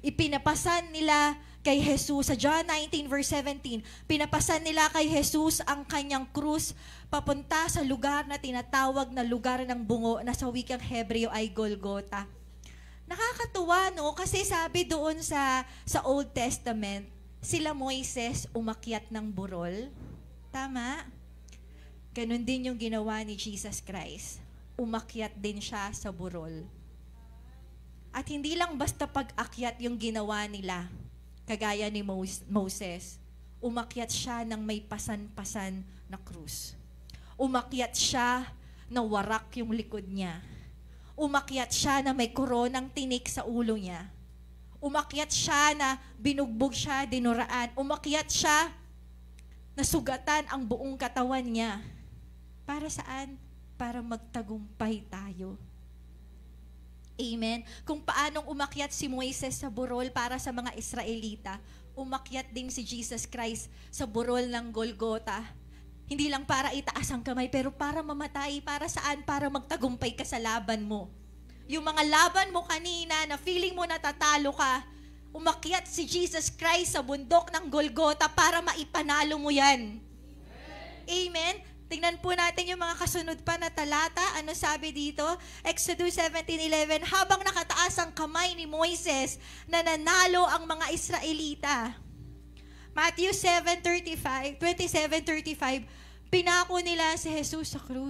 Ipinapasan nila kay Jesus, sa John 19 verse 17, pinapasan nila kay Jesus ang kanyang krus papunta sa lugar na tinatawag na lugar ng bungo na sa wikang Hebreo ay Golgotha. Nakakatuwa, no? Kasi sabi doon sa Old Testament, sila Moises umakyat ng burol. Tama? Ganon din yung ginawa ni Jesus Christ. Umakyat din siya sa burol. At hindi lang basta pag-akyat yung ginawa nila, kagaya ni Moses, umakyat siya ng may pasan-pasan na krus. Umakyat siya na warak yung likod niya. Umakyat siya na may koronang tinik sa ulo niya. Umakyat siya na binugbog siya, dinuraan. Umakyat siya na sugatan ang buong katawan niya. Para saan? Para magtagumpay tayo. Amen. Kung paanong umakyat si Moises sa burol para sa mga Israelita, umakyat din si Jesus Christ sa burol ng Golgotha. Hindi lang para itaas ang kamay, pero para mamatay. Para saan? Para magtagumpay ka sa laban mo. Yung mga laban mo kanina na feeling mo natatalo ka, umakyat si Jesus Christ sa bundok ng Golgotha para maipanalo mo yan. Amen. Tingnan po natin yung mga kasunod pa na talata. Ano sabi dito? Exodus 17:11, habang nakataas ang kamay ni Moises, nananalo ang mga Israelita. Matthew 27:35, pinako nila si Jesus sa krus.